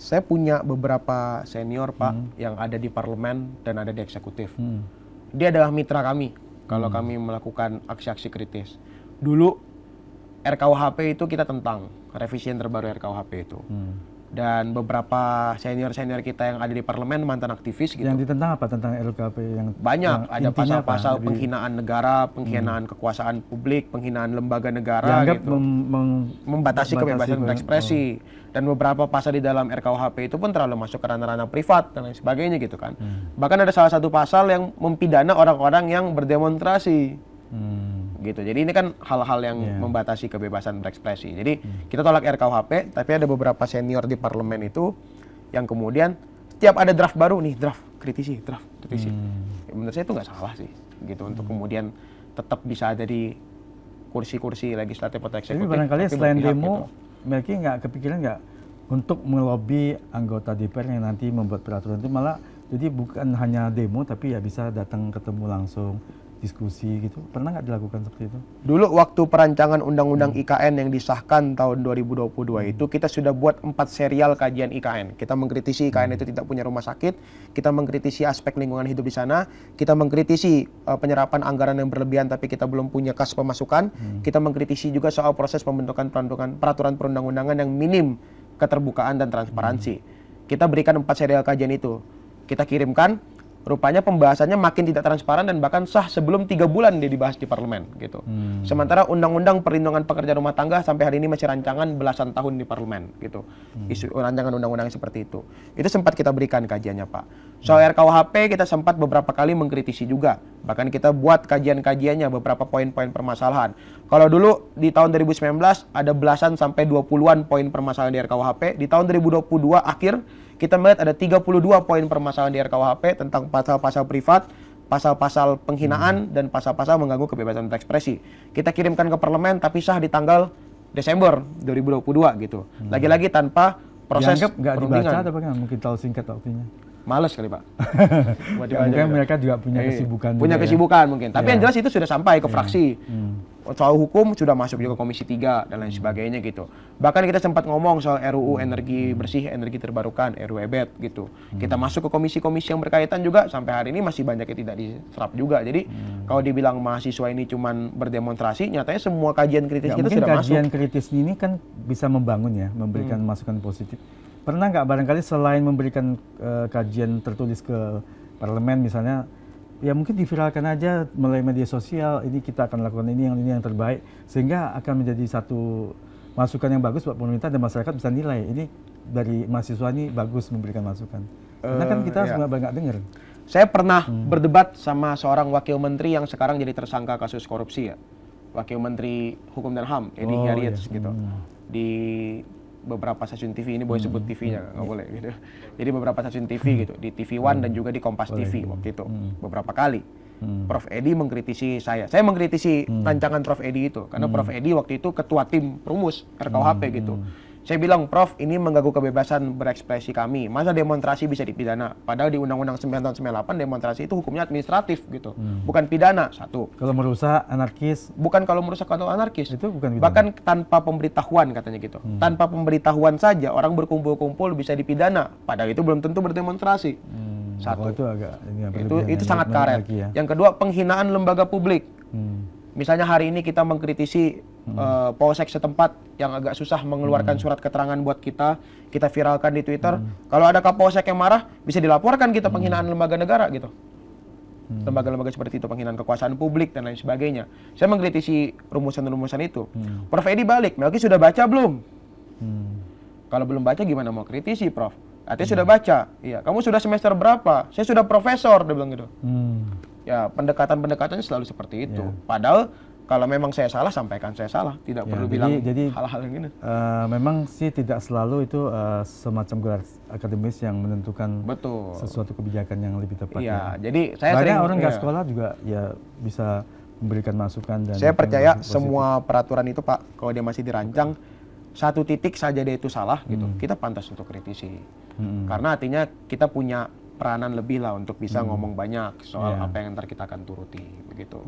Saya punya beberapa senior Pak yang ada di parlemen dan ada di eksekutif. Dia adalah mitra kami kalau kami melakukan aksi-aksi kritis. Dulu RKUHP itu kita tentang revisi yang terbaru RKUHP itu. Dan beberapa senior-senior kita yang ada di parlemen mantan aktivis gitu. Yang ditentang apa tentang RKUHP yang banyak, yang ada pasal-pasal penghinaan negara, penghinaan kekuasaan publik, penghinaan lembaga negara gitu. Membatasi kebebasan berekspresi. Dan beberapa pasal di dalam RKUHP itu pun terlalu masuk ke ranah-ranah privat dan lain sebagainya gitu kan. Bahkan ada salah satu pasal yang mempidana orang-orang yang berdemonstrasi. Gitu. Jadi ini kan hal-hal yang membatasi kebebasan berekspresi. Jadi kita tolak RKUHP, tapi ada beberapa senior di parlemen itu yang kemudian setiap ada draft baru nih, draft kritisi. Ya, menurut saya itu nggak salah sih, gitu untuk kemudian tetap bisa ada di kursi-kursi legislatif atau eksekutif. Tapi barangkali selain demo, Melki nggak kepikiran nggak untuk melobi anggota DPR yang nanti membuat peraturan itu, malah jadi bukan hanya demo tapi ya bisa datang ketemu langsung, diskusi gitu. Pernah nggak dilakukan seperti itu? Dulu waktu perancangan Undang-Undang IKN yang disahkan tahun 2022 itu kita sudah buat 4 serial kajian IKN. Kita mengkritisi IKN itu tidak punya rumah sakit, kita mengkritisi aspek lingkungan hidup di sana, kita mengkritisi penyerapan anggaran yang berlebihan tapi kita belum punya kas pemasukan, kita mengkritisi juga soal proses pembentukan peraturan perundang-undangan yang minim keterbukaan dan transparansi. Kita berikan 4 serial kajian itu. Kita kirimkan. Rupanya pembahasannya makin tidak transparan dan bahkan sah sebelum 3 bulan dia dibahas di parlemen gitu. Sementara Undang-Undang Perlindungan Pekerja Rumah Tangga sampai hari ini masih rancangan belasan tahun di parlemen gitu. Isu rancangan undang-undang seperti itu. Itu sempat kita berikan kajiannya Pak. Soal RKUHP kita sempat beberapa kali mengkritisi juga. Bahkan kita buat kajian-kajiannya beberapa poin-poin permasalahan. Kalau dulu di tahun 2019 ada belasan sampai 20-an poin permasalahan di RKUHP. Di tahun 2022 akhir kita melihat ada 32 poin permasalahan di RKUHP tentang pasal-pasal privat, pasal-pasal penghinaan, dan pasal-pasal mengganggu kebebasan berekspresi. Kita kirimkan ke parlemen tapi sah di tanggal Desember 2022 gitu. Lagi-lagi tanpa proses nggak dibaca atau bagaimana? Mungkin terlalu singkat waktunya. Males kali Pak. Mungkin mereka juga punya kesibukan. Punya kesibukan mungkin. Tapi yang jelas itu sudah sampai ke fraksi. Soal hukum sudah masuk juga Komisi 3 dan lain sebagainya gitu. Bahkan kita sempat ngomong soal RUU energi bersih, energi terbarukan, RUU EBET gitu. Kita masuk ke komisi-komisi yang berkaitan juga sampai hari ini masih banyak yang tidak diserap juga. Jadi kalau dibilang mahasiswa ini cuman berdemonstrasi, nyatanya semua kajian kritis kita sudah masuk. Kajian kritis ini kan bisa membangun ya, memberikan masukan positif. Pernah nggak barangkali selain memberikan kajian tertulis ke parlemen misalnya, ya mungkin diviralkan aja melalui media sosial, ini kita akan lakukan ini yang terbaik, sehingga akan menjadi satu masukan yang bagus buat pemerintah dan masyarakat bisa nilai, ini dari mahasiswa ini bagus memberikan masukan. Karena kan kita semua banyak dengar. Saya pernah berdebat sama seorang wakil menteri yang sekarang jadi tersangka kasus korupsi ya. Wakil Menteri Hukum dan HAM, Edi Hiariets gitu. Di beberapa stasiun TV, ini boleh sebut TV-nya, nggak boleh gitu. Jadi beberapa stasiun TV gitu, di TV One dan juga di Kompas TV waktu itu, beberapa kali. Prof Edi mengkritisi saya mengkritisi rancangan Prof Edi itu, karena Prof Edi waktu itu ketua tim rumus RKUHP gitu. Saya bilang, Prof, ini mengganggu kebebasan berekspresi kami. Masa demonstrasi bisa dipidana? Padahal di Undang-Undang 9 tahun 98 demonstrasi itu hukumnya administratif gitu, bukan pidana. Satu. Kalau merusak anarkis? Bukan kalau merusak atau anarkis. Itu bukan pidana. Bahkan tanpa pemberitahuan katanya gitu. Tanpa pemberitahuan saja orang berkumpul-kumpul bisa dipidana. Padahal itu belum tentu berdemonstrasi. Satu. Itu sangat karet. Ya. Yang kedua, penghinaan lembaga publik. Misalnya hari ini kita mengkritisi polsek setempat yang agak susah mengeluarkan surat keterangan buat kita viralkan di Twitter. Kalau ada kapolsek yang marah, bisa dilaporkan kita penghinaan lembaga negara gitu. Lembaga-lembaga seperti itu, penghinaan kekuasaan publik dan lain sebagainya. Saya mengkritisi rumusan-rumusan itu. Prof Edi balik, Melki sudah baca belum? Kalau belum baca gimana mau kritisi, Prof? Artinya sudah baca. Iya, kamu sudah semester berapa? Saya sudah profesor, dia bilang gitu. Ya, pendekatan-pendekatannya selalu seperti itu. Padahal kalau memang saya salah, sampaikan saya salah. Tidak perlu bilang hal-hal yang ini. Memang sih tidak selalu itu semacam gelar akademis yang menentukan sesuatu kebijakan yang lebih tepat. Iya, jadi saya banyak orang nggak sekolah juga ya bisa memberikan masukan. Dan saya percaya semua peraturan itu Pak, kalau dia masih dirancang, satu titik saja dia itu salah gitu, kita pantas untuk kritisi. Karena artinya kita punya peranan lebih lah untuk bisa ngomong banyak soal apa yang ntar kita akan turuti begitu.